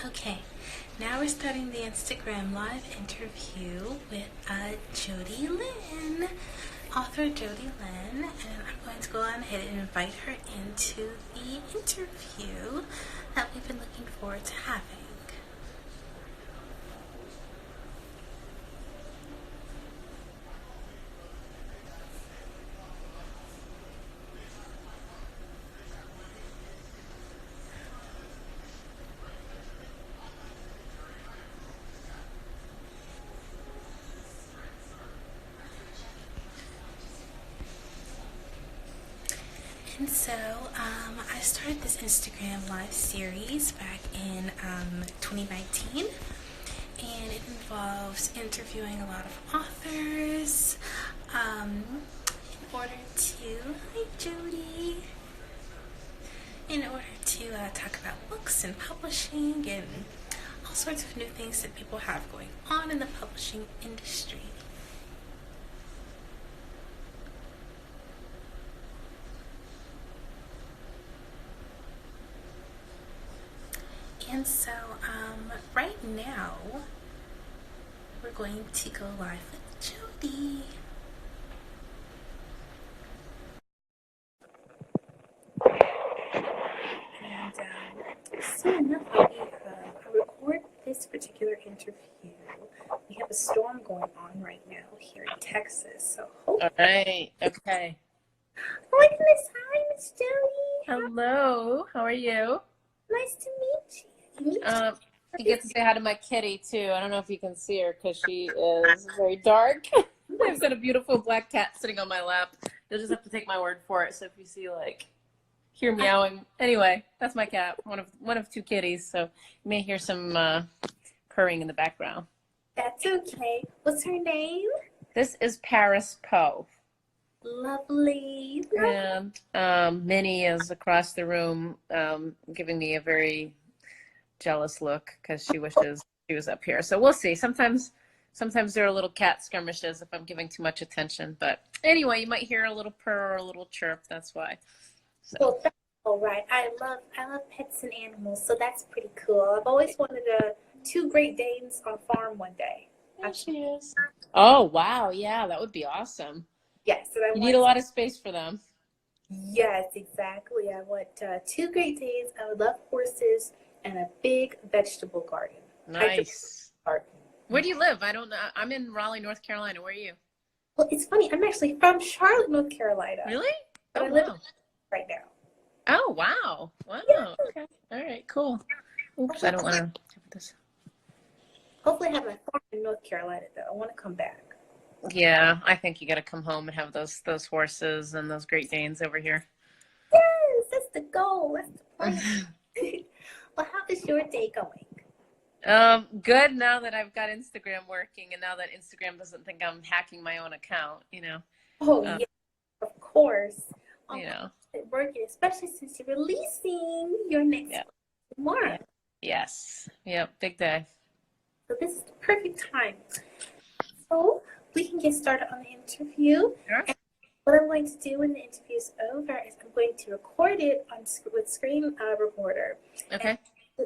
Okay, now we're starting the Instagram live interview with Jodie Lynn, author Jodie Lynn, and I'm going to go on ahead and invite her into the interview that we've been looking forward to having. And so, I started this Instagram live series back in 2019, and it involves interviewing a lot of authors in order to, hi Jodie, in order to talk about books and publishing and all sorts of new things that people have going on in the publishing industry. And so, right now, we're going to go live with Jodie. And soon enough, I'll record this particular interview. We have a storm going on right now here in Texas, so All right. Okay. Oh my goodness, hi, Miss Jodie. Hello. How are you? Nice to meet you. You get to say hi to my kitty too. I don't know if you can see her because she is very dark. I've got a beautiful black cat sitting on my lap. You'll just have to take my word for it. So if you see hear meowing, anyway, that's my cat. One of two kitties. So you may hear some purring in the background. That's okay. What's her name? This is Paris Poe. Lovely. And Minnie is across the room, giving me a very jealous look because she wishes she was up here. So we'll see. Sometimes there are little cat skirmishes if I'm giving too much attention. But anyway, you might hear a little purr or a little chirp. That's why. So. Well, that's all right. I love pets and animals, so that's pretty cool. I've always wanted two Great Danes on a farm one day. There she is. Oh wow, yeah, that would be awesome. Yes, and you need a lot of space for them. Yes, exactly. I want two Great Danes. I would love horses and a big vegetable garden. Nice. Where do you live? I don't know. I'm in Raleigh, North Carolina. Where are you? Well, it's funny. I'm actually from Charlotte, North Carolina. Really? But I live right now. Oh, wow. Wow. Yeah. Okay. All right, cool. Oops, I don't want to have this. Hopefully I have my farm in North Carolina, though. I want to come back. Yeah, I think you got to come home and have those horses and those Great Danes over here. Yes, that's the goal. That's the plan. Well, how is your day going? Good now that I've got Instagram working and now that Instagram doesn't think I'm hacking my own account, Oh, yeah, of course. Working, especially since you're releasing your next book tomorrow. Yes. Yep. Big day. So this is the perfect time. So we can get started on the interview. Sure. And what I'm going to do when the interview is over is I'm going to record it with Screen Recorder. Okay.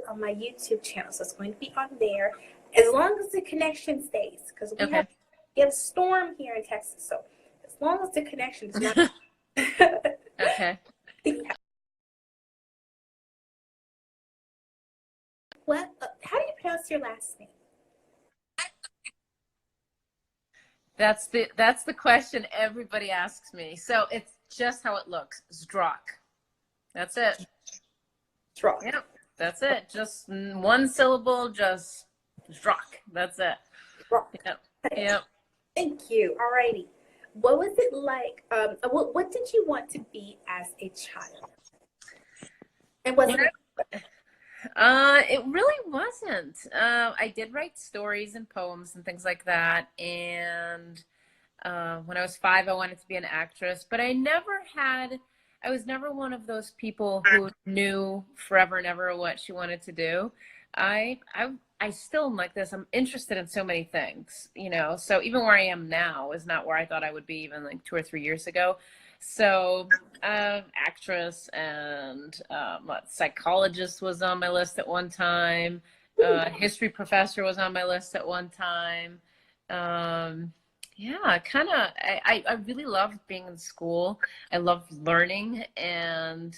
On my YouTube channel, so it's going to be on there as long as the connection stays, because we have a storm here in Texas. So as long as the connection is not okay. What? How do you pronounce your last name? That's the question everybody asks me. So it's just how it looks. Zdrok. That's it. Zdrok. Yep. That's it. Just one syllable, just Zdrok. That's it. Zdrok. Yep. Thank you. Alrighty. What was it like? What did you want to be as a child? It wasn't. It really wasn't. I did write stories and poems and things like that. And when I was 5, I wanted to be an actress, but I was never one of those people who knew forever and ever what she wanted to do. I still am like this. I'm interested in so many things, so even where I am now is not where I thought I would be even like 2 or 3 years ago. So actress and psychologist was on my list at one time. History professor was on my list at one time. Yeah, kind of. I really loved being in school. I loved learning, and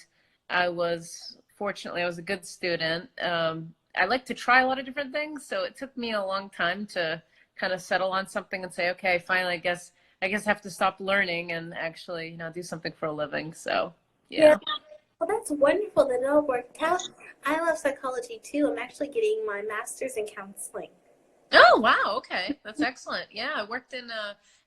fortunately, I was a good student. I like to try a lot of different things, so it took me a long time to kind of settle on something and say, okay, finally, I guess I have to stop learning and actually, do something for a living. So, Yeah. yeah. Well, that's wonderful that it all worked out. I love psychology too. I'm actually getting my master's in counseling. Oh, wow. Okay. That's excellent. Yeah. I worked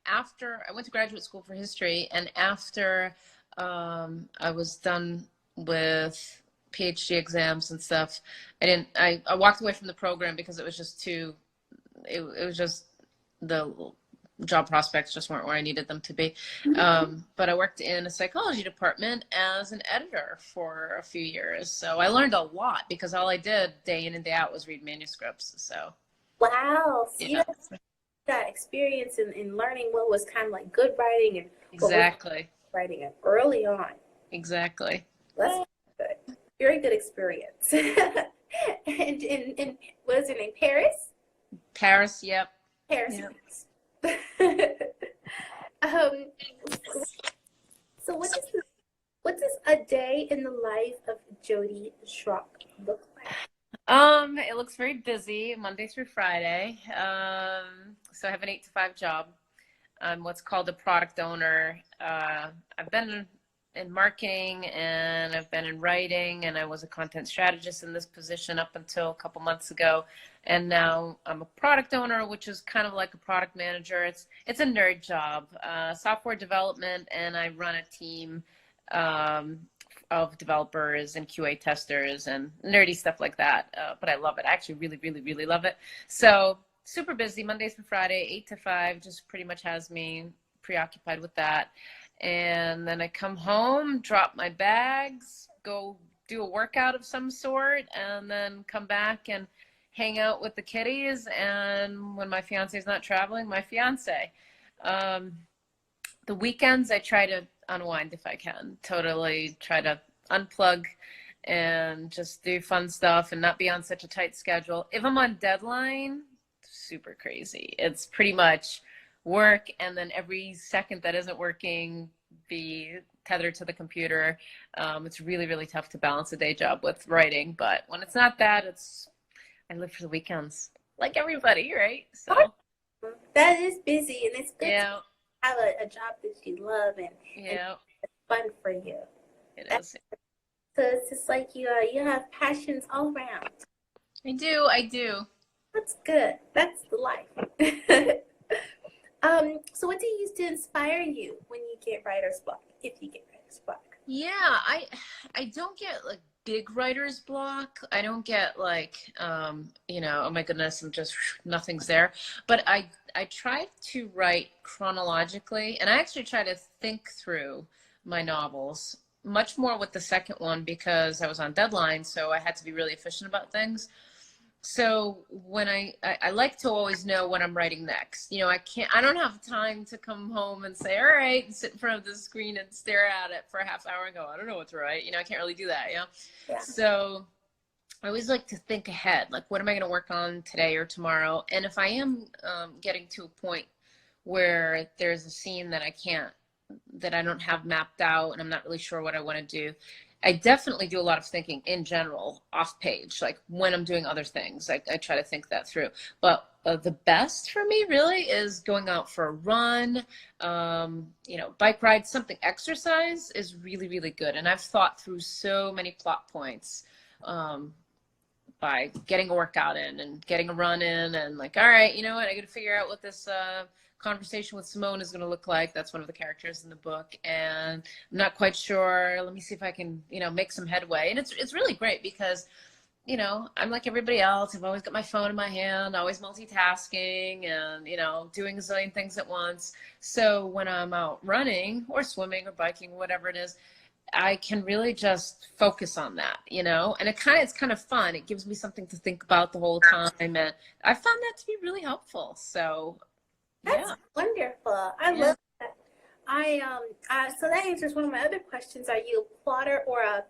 after I went to graduate school for history, and after I was done with PhD exams and stuff, I walked away from the program because it was just it was just the job prospects just weren't where I needed them to be. But I worked in a psychology department as an editor for a few years. So I learned a lot because all I did day in and day out was read manuscripts. So. Wow. So you Yeah. have that experience in learning what was kind of like good writing and Exactly. writing it early on. Exactly. That's good. Very good experience. and what is her name? Paris? Paris, yep. Paris. Yep. So what does a day in the life of Jodie Zdrok look like? It looks very busy Monday through Friday. So I have an 8 to 5 job. I'm what's called a product owner. I've been in marketing and I've been in writing, and I was a content strategist in this position up until a couple months ago. And now I'm a product owner, which is kind of like a product manager. It's a nerd job, software development, and I run a team of developers and QA testers and nerdy stuff like that. But I love it. I actually really, really, really love it. So super busy Monday through Friday, 8 to 5, just pretty much has me preoccupied with that. And then I come home, drop my bags, go do a workout of some sort, and then come back and hang out with the kiddies. And when my fiance is not traveling, my fiance. The weekends, I try to unwind if I can. Totally try to unplug and just do fun stuff and not be on such a tight schedule. If I'm on deadline, super crazy. It's pretty much work, and then every second that isn't working, be tethered to the computer. It's really, really tough to balance a day job with writing. But when it's not that, I live for the weekends, like everybody, right? So that is busy, and it's good yeah. to have a job that you love and it's fun for you. It is. So it's just like you have passions all around. I do. That's good. That's the life. So what do you use to inspire you when you get writer's block, if you get writer's block? Yeah, I don't get like big writer's block. I don't get like oh my goodness, nothing's there. But I try to write chronologically, and I actually try to think through my novels much more with the second one because I was on deadline, so I had to be really efficient about things. So when I like to always know what I'm writing next. I don't have time to come home and say, all right, and sit in front of the screen and stare at it for a half hour and go, I don't know what to write. I can't really do that, Yeah. So I always like to think ahead, like what am I going to work on today or tomorrow? And if I am getting to a point where there's a scene that I don't have mapped out and I'm not really sure what I want to do, I definitely do a lot of thinking in general off page, like when I'm doing other things. I try to think that through. But the best for me really is going out for a run, bike ride, something. Exercise is really, really good. And I've thought through so many plot points by getting a workout in and getting a run in and like, all right, you know what, I got to figure out what this conversation with Simone is going to look like. That's one of the characters in the book, and I'm not quite sure. Let me see if I can, make some headway. And it's really great because, I'm like everybody else. I've always got my phone in my hand, always multitasking and, doing a zillion things at once. So when I'm out running or swimming or biking, whatever it is, I can really just focus on that, and it's kind of fun. It gives me something to think about the whole time. And I found that to be really helpful. So That's wonderful. I love that. So that answers one of my other questions. Are you a plotter or a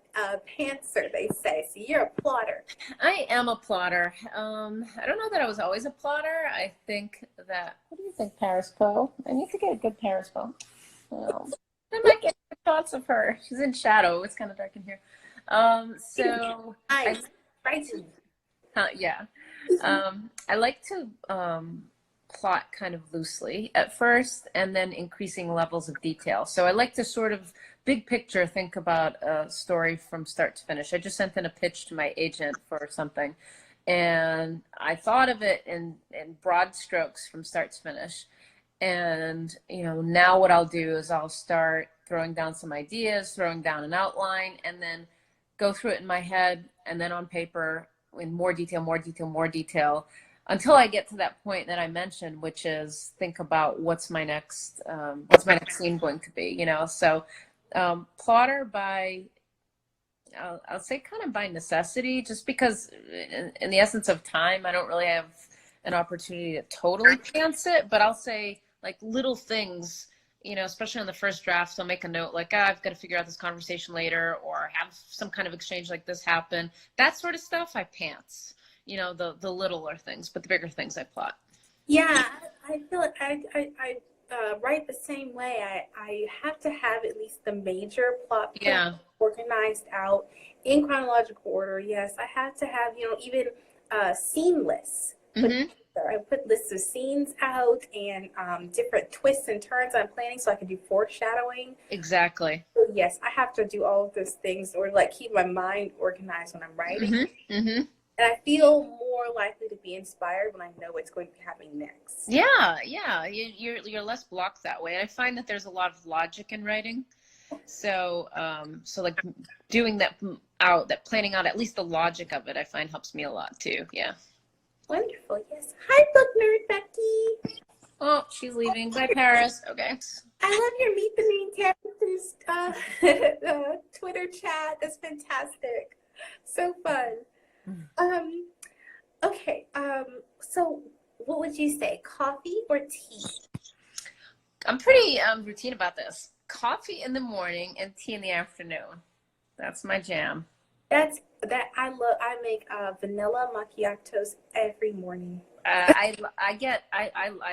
pantser, they say? So you're a plotter. I am a plotter. I don't know that I was always a plotter. I think that, what do you think, Paris Poe? I need to get a good Paris Poe. I might get good thoughts of her. She's in shadow. It's kind of dark in here. So Nice. Frightening. yeah. I like to plot kind of loosely at first and then increasing levels of detail. So I like to sort of big picture think about a story from start to finish. I just sent in a pitch to my agent for something, and I thought of it in broad strokes from start to finish. And, you know, now what I'll do is I'll start throwing down some ideas, throwing down an outline, and then go through it in my head and then on paper in more detail, more detail, more detail, until I get to that point that I mentioned, which is think about what's my next scene going to be, you know? So plotter by, I'll say kind of by necessity, just because in the essence of time, I don't really have an opportunity to totally pants it, but I'll say like little things, you know, especially on the first drafts, I'll make a note like, I've got to figure out this conversation later, or have some kind of exchange like this happen. That sort of stuff I pants, you know, the littler things, but the bigger things I plot. Yeah, I feel like I write the same way. I have to have at least the major plot points organized out in chronological order. Yes, I have to have, you know, even scene lists. I put lists of scenes out and different twists and turns I'm planning so I can do foreshadowing. Exactly. So yes, I have to do all of those things or like keep my mind organized when I'm writing. And I feel more likely to be inspired when I know what's going to be happening next. Yeah. You're less blocked that way. And I find that there's a lot of logic in writing. So like doing that planning out at least the logic of it, I find helps me a lot too. Yeah. Wonderful. Yes. Hi, book nerd Becky. Oh, she's leaving. Bye, Paris. Okay. I love your Meet the Main Characters Twitter chat. That's fantastic. So fun. Okay. So what would you say? Coffee or tea? I'm pretty routine about this. Coffee in the morning and tea in the afternoon. That's my jam. I make vanilla macchiatos every morning. I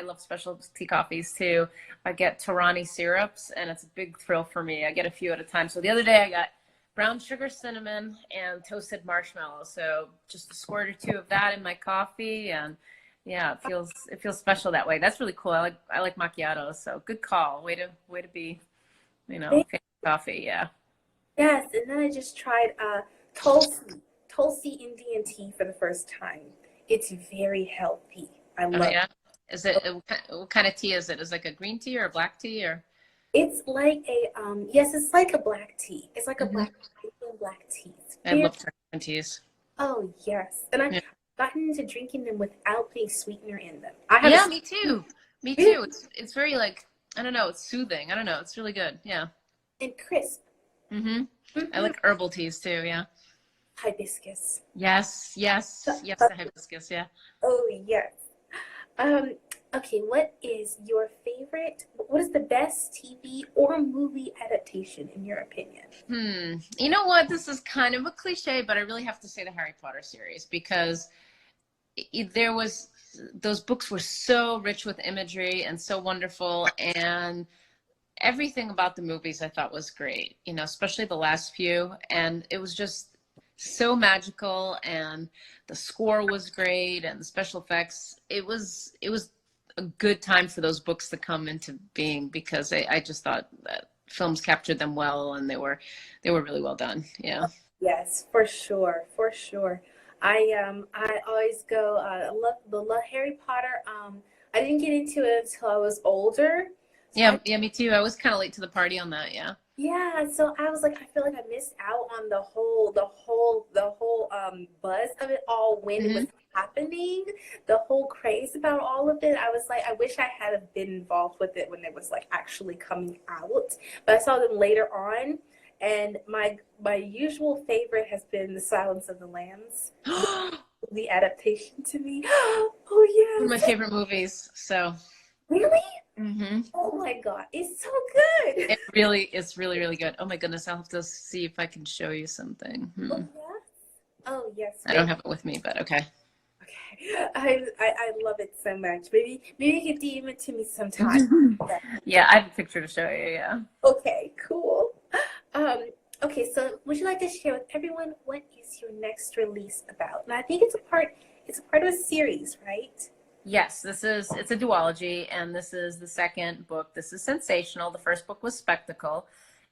love specialty coffees too. I get Torani syrups, and it's a big thrill for me. I get a few at a time. So the other day I got brown sugar, cinnamon, and toasted marshmallow. So just a squirt or two of that in my coffee, and yeah, it feels special that way. That's really cool. I like macchiatos. So good call. Way to be, you know, coffee. Yeah. Yes, and then I just tried Tulsi Indian tea for the first time. It's very healthy. I love it. Is it what kind of tea is it? Is it like a green tea or a black tea or? It's like it's like a black tea. It's like a black tea. I love green teas. Oh yes, and I've gotten into drinking them without putting sweetener in them. Me too. Me too. It's very like, I don't know. It's soothing. I don't know. It's really good. Yeah. And crisp. I like herbal teas too. Yeah. Hibiscus. Yes, the hibiscus. Yeah. Oh yes. Okay, what is the best TV or movie adaptation in your opinion? You know what? This is kind of a cliche, but I really have to say the Harry Potter series, because those books were so rich with imagery and so wonderful, and everything about the movies I thought was great, you know, especially the last few, and it was just so magical, and the score was great, and the special effects. It was a good time for those books to come into being, because I just thought that films captured them well, and they were really well done. Yeah. Yes, for sure. I always go. I love Harry Potter. I didn't get into it until I was older. So me too. I was kind of late to the party on that. Yeah. Yeah, so I was like, I feel like I missed out on the whole buzz of it all when it was happening, the whole craze about all of it. I was like, I wish I had been involved with it when it was like actually coming out. But I saw them later on, and my usual favorite has been The Silence of the Lambs, the adaptation to me. Oh yeah, one of my favorite movies. So really? Mm-hmm. Oh my God, it's so good. It's really, really good. Oh my goodness, I'll have to see if I can show you something. Oh yes. Oh yes. I don't have it with me, but okay. Okay. I love it so much. Maybe you could DM it to me sometime. Yeah, I have a picture to show you. Yeah. Okay, cool. Okay, so would you like to share with everyone what is your next release about? And I think it's a part of a series, right? Yes, it's a duology, and this is the second book. This is Sensational. The first book was Spectacle,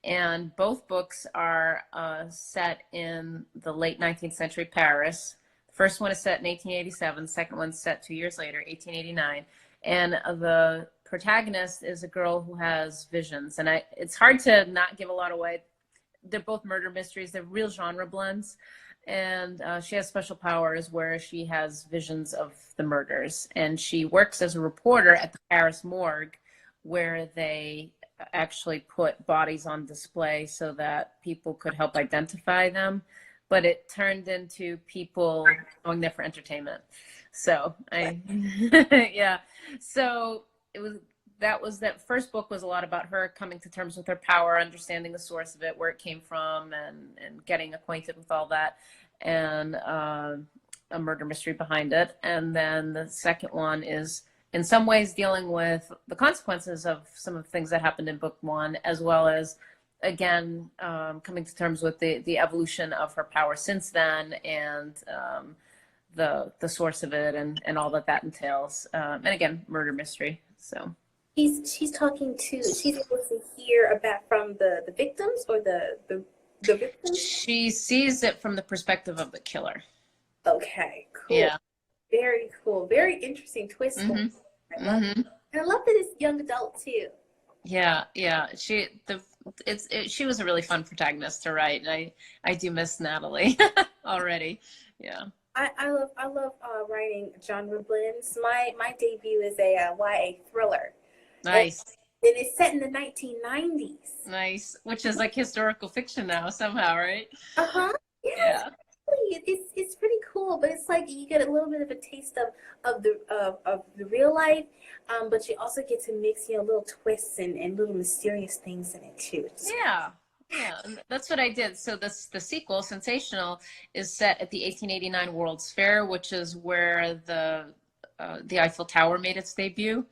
and both books are set in the late 19th century Paris. The first one is set in 1887. The second one's set 2 years later, 1889. And the protagonist is a girl who has visions, and it's hard to not give a lot away. They're both murder mysteries. They're real genre blends. And she has special powers where she has visions of the murders. And she works as a reporter at the Paris morgue, where they actually put bodies on display so that people could help identify them. But it turned into people going there for entertainment. So yeah. So that first book was a lot about her coming to terms with her power, understanding the source of it, where it came from, and getting acquainted with all that, and a murder mystery behind it. And then the second one is in some ways dealing with the consequences of some of the things that happened in book one, as well as, again, coming to terms with the evolution of her power since then, and the source of it, and all that entails. And again, murder mystery. So She's able to hear about from the victims, or the victims. She sees it from the perspective of the killer. Okay, cool. Yeah. Very cool. Very interesting twist. Mm-hmm. I love it. And I love that it's young adult too. Yeah. She was a really fun protagonist to write, and I do miss Natalie already. Yeah. I love writing genre blends. My debut is a YA thriller. Nice. And it's set in the 1990s. Nice, which is like historical fiction now somehow, right? Uh-huh. Yeah. It's pretty cool, but it's like you get a little bit of a taste of the real life, but you also get to mix little twists and little mysterious things in it too. Yeah, and that's what I did. So the sequel, Sensational, is set at the 1889 World's Fair, which is where the Eiffel Tower made its debut.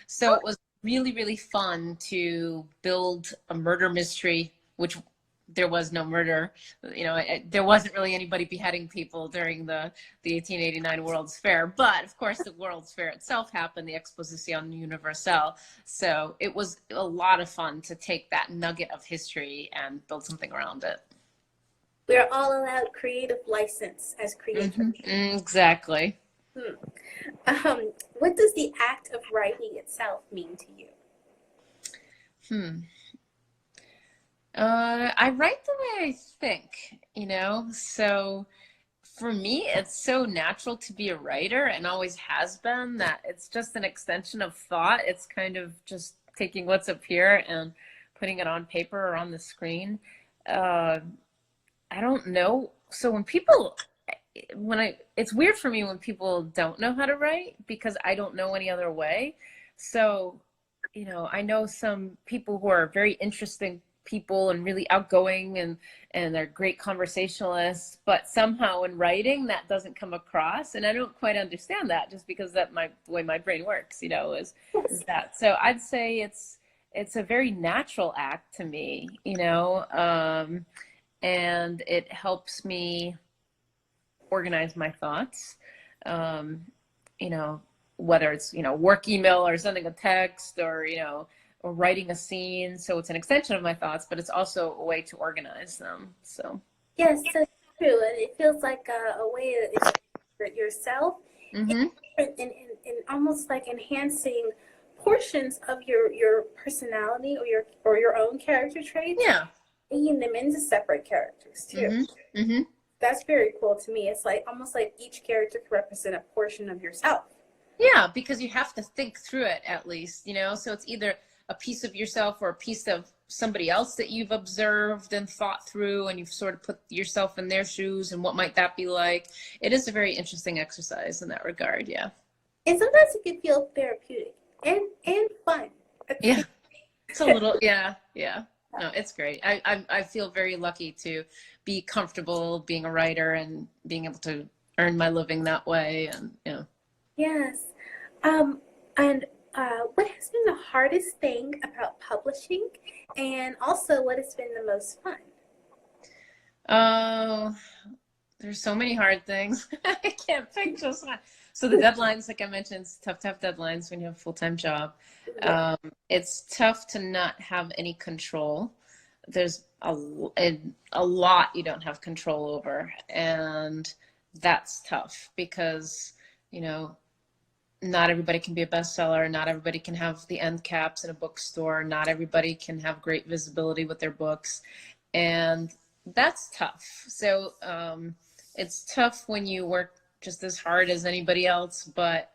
So it was really, really fun to build a murder mystery, which there was no murder. There wasn't really anybody beheading people during the 1889 World's Fair. But, of course, the World's Fair itself happened, the Exposition Universelle. So it was a lot of fun to take that nugget of history and build something around it. We're all allowed creative license as creators. Mm-hmm. Exactly. What does the act of writing itself mean to you? I write the way I think, so for me, it's so natural to be a writer, and always has been, that it's just an extension of thought. It's kind of just taking what's up here and putting it on paper or on the screen. I don't know. So it's weird for me when people don't know how to write, because I don't know any other way. So, I know some people who are very interesting people and really outgoing, and they're great conversationalists, but somehow in writing that doesn't come across, and I don't quite understand that, just because the way my brain works, is that. So I'd say it's a very natural act to me, and it helps me organize my thoughts, whether it's, work email or sending a text, or writing a scene. So it's an extension of my thoughts, but it's also a way to organize them. So yes, that's true. And it feels like a way to express yourself, mm-hmm. and almost like enhancing portions of your personality or your own character traits. Yeah. Making them into separate characters too. Mm-hmm. Mm-hmm. That's very cool to me. It's like almost like each character can represent a portion of yourself. Yeah, because you have to think through it, at least, so it's either a piece of yourself or a piece of somebody else that you've observed and thought through, and you've sort of put yourself in their shoes, and what might that be like. It is a very interesting exercise in that regard. Yeah. And sometimes it can feel therapeutic and fun. Yeah. It's a little, yeah, yeah. No, it's great. I feel very lucky to be comfortable being a writer and being able to earn my living that way. And, you know. Yes. Um, and what has been the hardest thing about publishing? And also, what has been the most fun? Oh, there's so many hard things. I can't pick just one. So the deadlines, like I mentioned, it's tough to have deadlines when you have a full-time job. Yeah. It's tough to not have any control. There's a lot you don't have control over, and that's tough because, you know, not everybody can be a bestseller. Not everybody can have the end caps in a bookstore. Not everybody can have great visibility with their books. And that's tough. So it's tough when you work just as hard as anybody else, but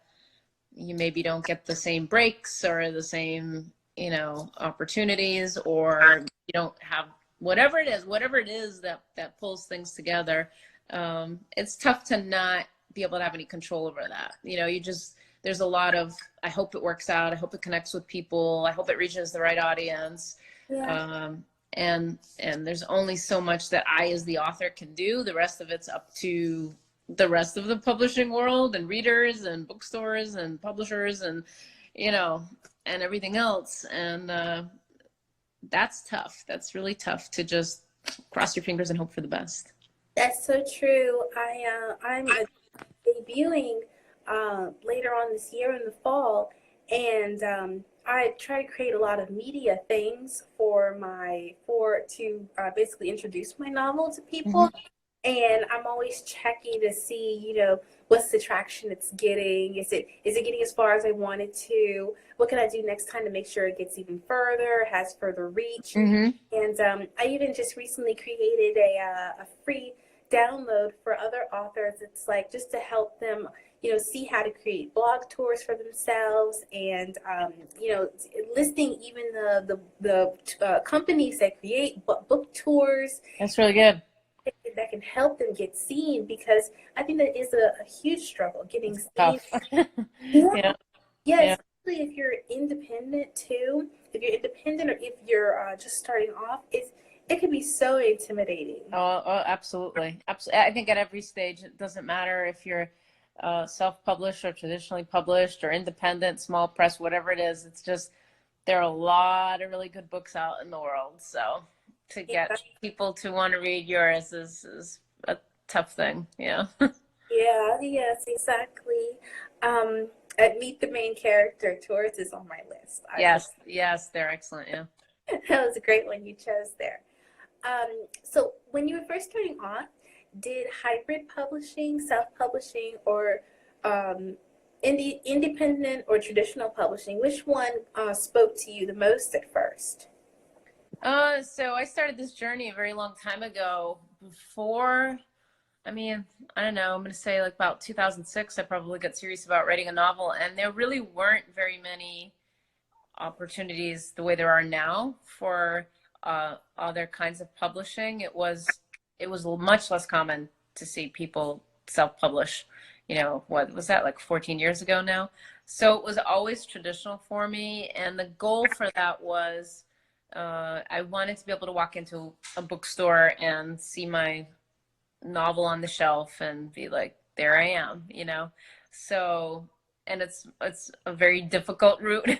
you maybe don't get the same breaks or the same, you know, opportunities, or you don't have whatever it is that pulls things together. It's tough to not be able to have any control over that. You know, there's a lot of, I hope it works out. I hope it connects with people. I hope it reaches the right audience. Yeah. And there's only so much that I, as the author, can do. The rest of it's up to the rest of the publishing world and readers and bookstores and publishers and, you know, and everything else. And that's tough. That's really tough to just cross your fingers and hope for the best. That's so true. I'm debuting later on this year in the fall, and I try to create a lot of media things to basically introduce my novel to people. Mm-hmm. And I'm always checking to see, you know, what's the traction it's getting. Is it getting as far as I want it to? What can I do next time to make sure it gets even further, has further reach? Mm-hmm. And I even just recently created a free download for other authors. It's like just to help them, you know, see how to create blog tours for themselves, and you know, listing even the companies that create book tours. That's really good. That can help them get seen, because I think that is a huge struggle getting seen. Tough. Yeah. Yeah, Yeah. especially if you're independent too. If you're independent, or if you're just starting off, it can be so intimidating. Oh, absolutely. Absolutely. I think at every stage, it doesn't matter if you're self-published or traditionally published or independent, small press, whatever it is. It's just, there are a lot of really good books out in the world. So to get Yeah. people to want to read yours is a tough thing. Yeah. Yeah, yes, exactly. Meet the Main Character tours is on my list. Yes, they're excellent. Yeah. That was a great one you chose there. So when you were first starting off, did hybrid publishing, self-publishing, or independent or traditional publishing, which one spoke to you the most at first? So I started this journey a very long time ago. Before, I mean, I don't know, I'm going to say like about 2006, I probably got serious about writing a novel, and there really weren't very many opportunities the way there are now for other kinds of publishing. It was much less common to see people self-publish. You know, what was that, like 14 years ago now? So it was always traditional for me, and the goal for that was I wanted to be able to walk into a bookstore and see my novel on the shelf and be like, there I am, you know. So, and it's a very difficult route.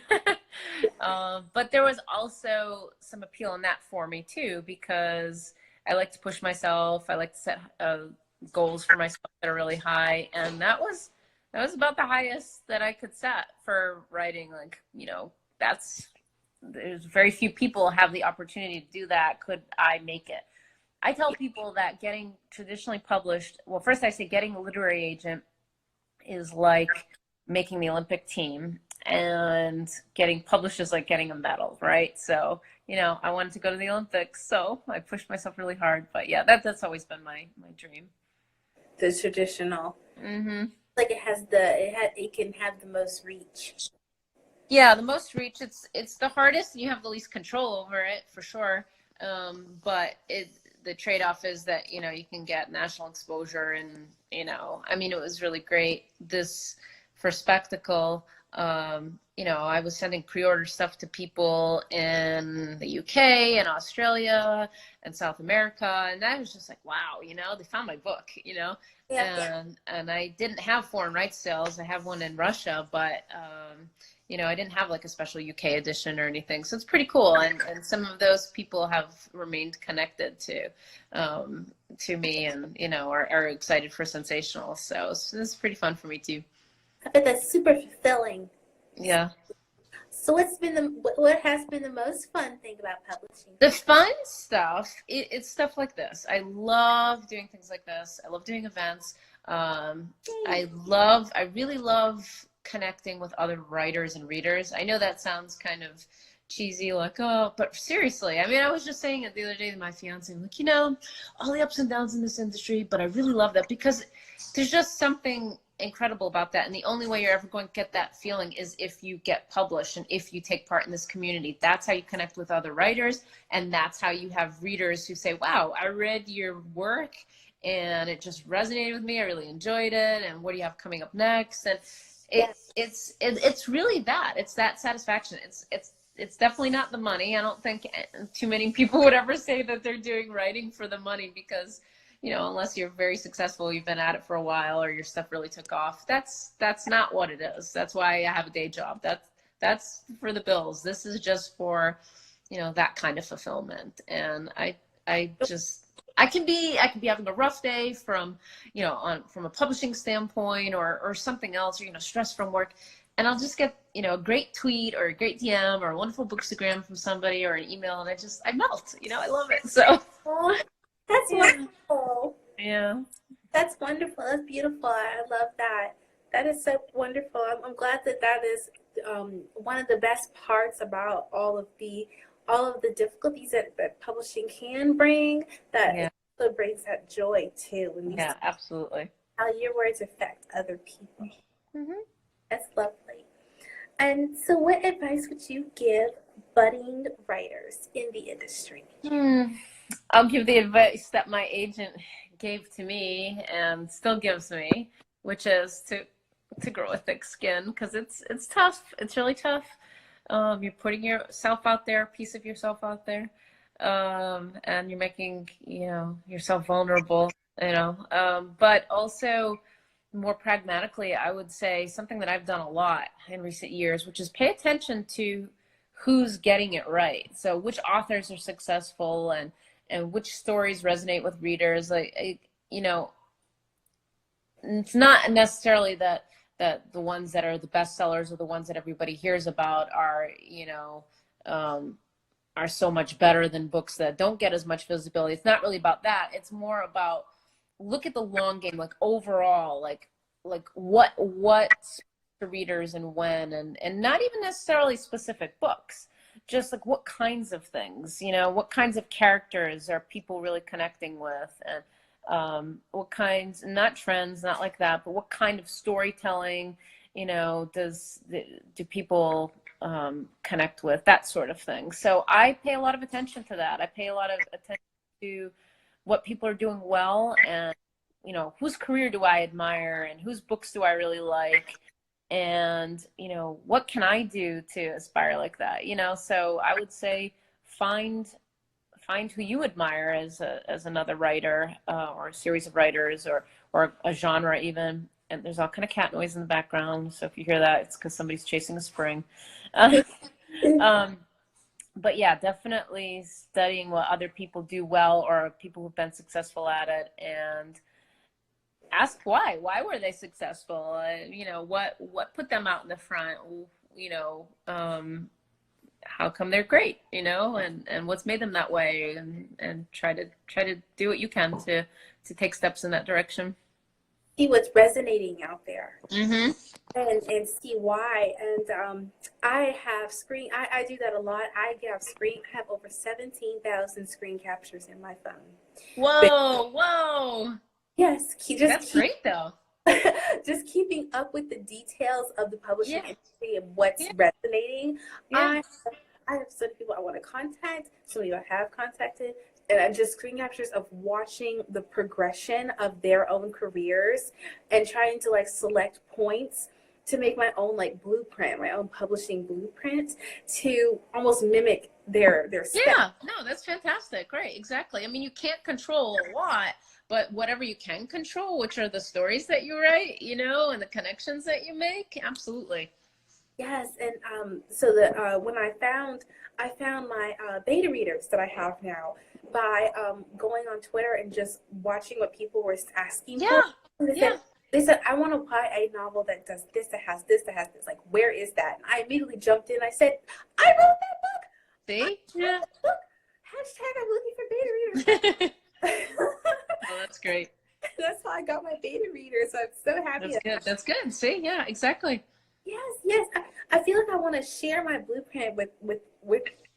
But there was also some appeal in that for me too, because I like to push myself. I like to set goals for myself that are really high, and that was about the highest that I could set for writing. Like, you know, there's very few people have the opportunity to do that. Could I make it? I tell people that getting traditionally published, well, first I say getting a literary agent is like making the Olympic team, and getting published is like getting a medal, right? So, you know, I wanted to go to the Olympics, so I pushed myself really hard. But yeah, that's always been my dream. The traditional. Mm-hmm. Like it can have the most reach. Yeah, the most reach. It's the hardest, and you have the least control over it for sure. But the trade-off is that, you know, you can get national exposure, and, you know, I mean, it was really great for spectacle. I was sending pre-order stuff to people in the UK and Australia and South America, and I was just like, wow, they found my book, Yeah. and I didn't have foreign rights sales. I have one in Russia, but I didn't have like a special UK edition or anything, so it's pretty cool. And some of those people have remained connected to me, and are excited for Sensational. So this is pretty fun for me too. I bet that's super fulfilling. Yeah. So what has been the most fun thing about publishing? The fun stuff, it's stuff like this. I love doing things like this. I love doing events. I really love connecting with other writers and readers. I know that sounds kind of cheesy, like, oh, but seriously, I mean, I was just saying it the other day to my fiance, like, all the ups and downs in this industry, but I really love that because there's just something incredible about that. And the only way you're ever going to get that feeling is if you get published and if you take part in this community. That's how you connect with other writers, and that's how you have readers who say, wow, I read your work and it just resonated with me. I really enjoyed it. And what do you have coming up next? And it's really that. It's that satisfaction. It's definitely not the money. I don't think too many people would ever say that they're doing writing for the money, because unless you're very successful, you've been at it for a while, or your stuff really took off. That's not what it is. That's why I have a day job. That's for the bills. This is just for, that kind of fulfillment. And I can be having a rough day from a publishing standpoint or something else, or stress from work, and I'll just get a great tweet or a great DM or a wonderful bookstagram from somebody or an email, and I melt. I love it. So. That's wonderful. Yeah. That's wonderful. That's beautiful. I love that. That is so wonderful. I'm glad that is one of the best parts about all of the difficulties that publishing can bring. That it also brings that joy too. Yeah, absolutely. How your words affect other people. Mm-hmm. That's lovely. And so, what advice would you give budding writers in the industry? I'll give the advice that my agent gave to me and still gives me, which is to grow a thick skin, because it's tough. It's really tough. You're putting yourself out there, a piece of yourself out there, and you're making yourself vulnerable. But also more pragmatically, I would say something that I've done a lot in recent years, which is pay attention to who's getting it right. So which authors are successful and which stories resonate with readers. It's not necessarily that the ones that are the best sellers or the ones that everybody hears about are so much better than books that don't get as much visibility. It's not really about that. It's more about, look at the long game, like overall, like what to readers and when, and not even necessarily specific books, just like what kinds of things, what kinds of characters are people really connecting with, and what kinds, not trends, not like that, but what kind of storytelling, do people connect with, that sort of thing. So I pay a lot of attention to that. I pay a lot of attention to what people are doing well, and whose career do I admire, and whose books do I really like, and what can I do to aspire like that. So I would say find who you admire as another writer, or a series of writers, or a genre even. And there's all kind of cat noise in the background, so if you hear that, it's because somebody's chasing a spring. But yeah, definitely studying what other people do well, or people who've been successful at it, and ask why were they successful, what put them out in the front, how come they're great, and what's made them that way, and try to do what you can to take steps in that direction. See what's resonating out there. Mm-hmm. And see why. And I do that a lot. I have over 17,000 screen captures in my phone. Whoa. Yes. That's great though. Just keeping up with the details of the publishing industry and what's resonating. I have some people I want to contact, some people I have contacted, and I'm just screen captures of watching the progression of their own careers and trying to select points to make my own like blueprint, my own publishing blueprint to almost mimic their style. Yeah, no, that's fantastic. Right, exactly. I mean, you can't control a lot, but whatever you can control, which are the stories that you write, you know, and the connections that you make, absolutely. Yes, and so the when I found my beta readers that I have now by going on Twitter and just watching what people were asking Yeah, for. yeah. They said, I want to buy a novel that does this, that has this, that has this. Like, where is that? And I immediately jumped in. I said, I wrote that book. See? Yeah. Book. Hashtag I'm looking for beta readers. Oh, that's great. That's how I got my beta readers. I'm so happy. That's good. That's good. See? Yeah, exactly. Yes. I feel like I want to share my blueprint with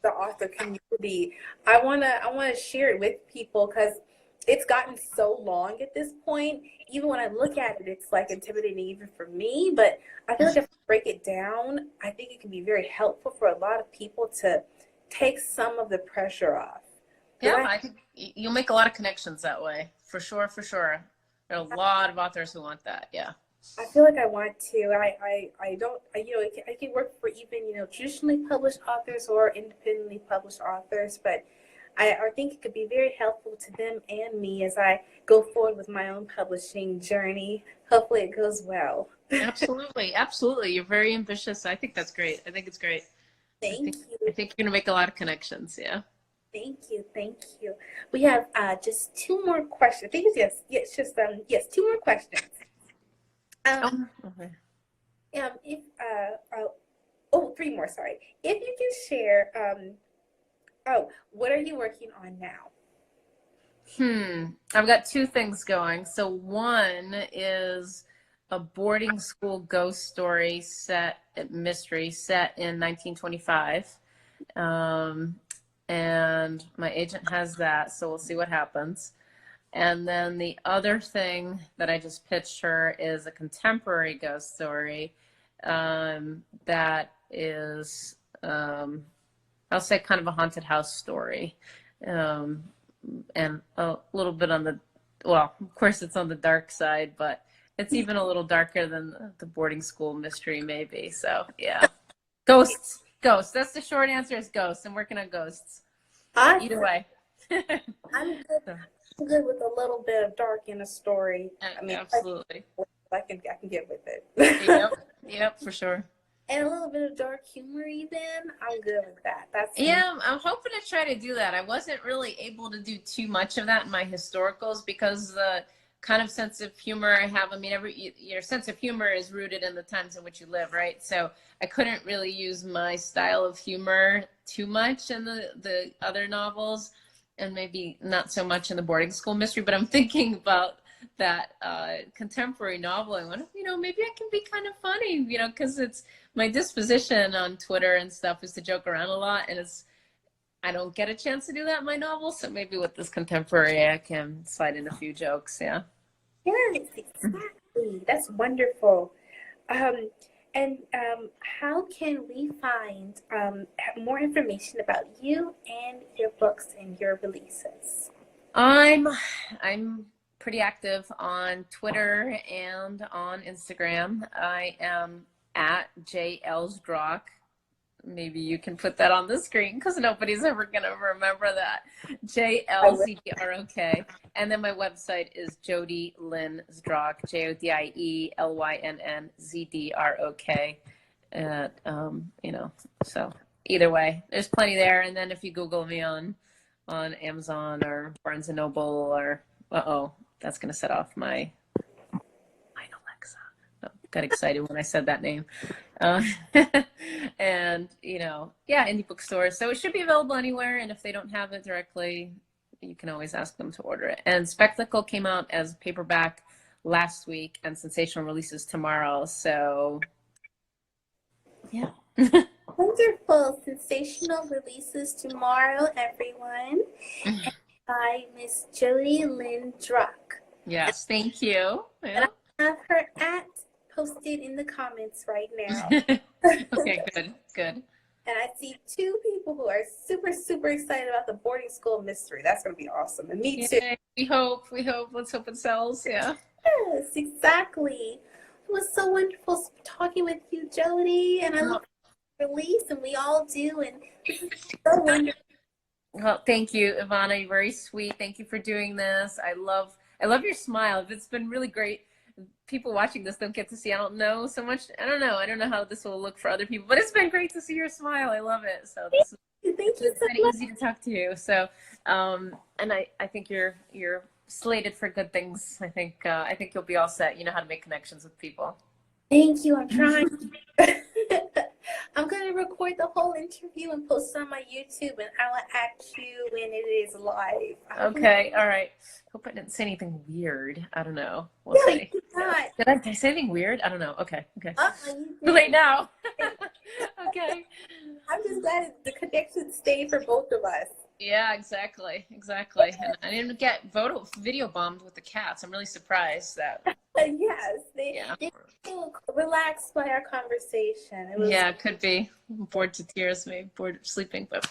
the author community. I wanna share it with people because it's gotten so long at this point. Even when I look at it, it's like intimidating even for me. But I feel like if I break it down, I think it can be very helpful for a lot of people to take some of the pressure off. Yeah, I think you'll make a lot of connections that way. For sure, for sure. There are a lot of authors who want that. Yeah. I feel like I want to. I don't, I can work for even, traditionally published authors or independently published authors, but I think it could be very helpful to them and me as I go forward with my own publishing journey. Hopefully it goes well. Absolutely. Absolutely. You're very ambitious. I think that's great. I think it's great. Thank you. I think you're going to make a lot of connections. Yeah. Thank you. We have just two more questions. I think it's yes, two more questions. Okay. Three more, sorry. If you can share, what are you working on now? I've got two things going. So one is a boarding school ghost story mystery set in 1925. And my agent has that, so we'll see what happens. And then the other thing that I just pitched her is a contemporary ghost story that is, I'll say, kind of a haunted house story. And a little bit on of course it's on the dark side, but it's even a little darker than the boarding school mystery maybe. So yeah, ghosts. That's the short answer, is ghosts. I'm working on ghosts. Either way. I'm good with a little bit of dark in a story. I mean, absolutely. I can get with it. Yep, for sure. And a little bit of dark humor even. I'm good with that. I'm hoping to try to do that. I wasn't really able to do too much of that in my historicals because the kind of sense of humor I have, I mean, your sense of humor is rooted in the times in which you live, right? So I couldn't really use my style of humor too much in the other novels, and maybe not so much in the boarding school mystery, but I'm thinking about that contemporary novel. I wonder, maybe I can be kind of funny, because it's my disposition on Twitter and stuff is to joke around a lot, and I don't get a chance to do that in my novels, so maybe with this contemporary I can slide in a few jokes. Yeah. Yes, exactly. That's wonderful. And how can we find more information about you and your books and your releases? I'm pretty active on Twitter and on Instagram. I am at JL Zdrok. Maybe you can put that on the screen because nobody's ever going to remember that. JLZDROK. And then my website is Jodie Lynn Zdrok, JODIELYNN ZDROK. So either way, there's plenty there. And then if you Google me on Amazon or Barnes and Noble or, that's going to set off my Alexa. Got excited when I said that name. And, indie bookstores. So it should be available anywhere. And if they don't have it directly, you can always ask them to order it. And Spectacle came out as paperback last week and Sensational releases tomorrow. So, yeah. Wonderful. Sensational releases tomorrow, everyone. By Miss Jodie Lynn Zdrok. Yes, thank you. Yeah. I have her posted in the comments right now. Okay, good. And I see two people who are super, super excited about the boarding school mystery. That's going to be awesome. And me too. We hope. Let's hope it sells. Yeah. Yes, exactly. was so wonderful talking with you, Jodie, and I look for release, and we all do, and this is so wonderful. Well, thank you, Ivana. You're very sweet. Thank you for doing this. I love your smile. It's been really great. People watching this don't get to see. I don't know so much. I don't know how this will look for other people, but it's been great to see your smile. I love it. So this Thank you so been much. easy to talk to you. So, and I think you're slated for good things. I think you'll be all set. You know how to make connections with people. Thank you. I'm trying. I'm going to record the whole interview and post it on my YouTube, and I will act you when it is live. Okay. All right. Hope I didn't say anything weird. I don't know. We'll No, see. you did not. Did I say anything weird? I don't know. Okay. You Too did. late now. Okay. I'm just glad the connection stayed for both of us. Yeah, exactly. And I didn't get video bombed with the cats. I'm really surprised that. Yes, they feel relaxed by our conversation. It could be. I'm bored to tears, maybe bored of sleeping, but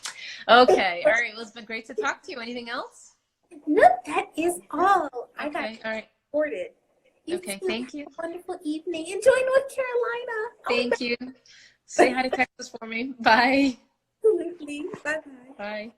okay. All right. Well, it's been great to talk to you. Anything else? No, that is all. I got All right. recorded. Okay, thank you. Have a wonderful evening. Enjoy North Carolina. Thank you. Say hi to Texas for me. Bye. Absolutely. Bye-bye. Bye.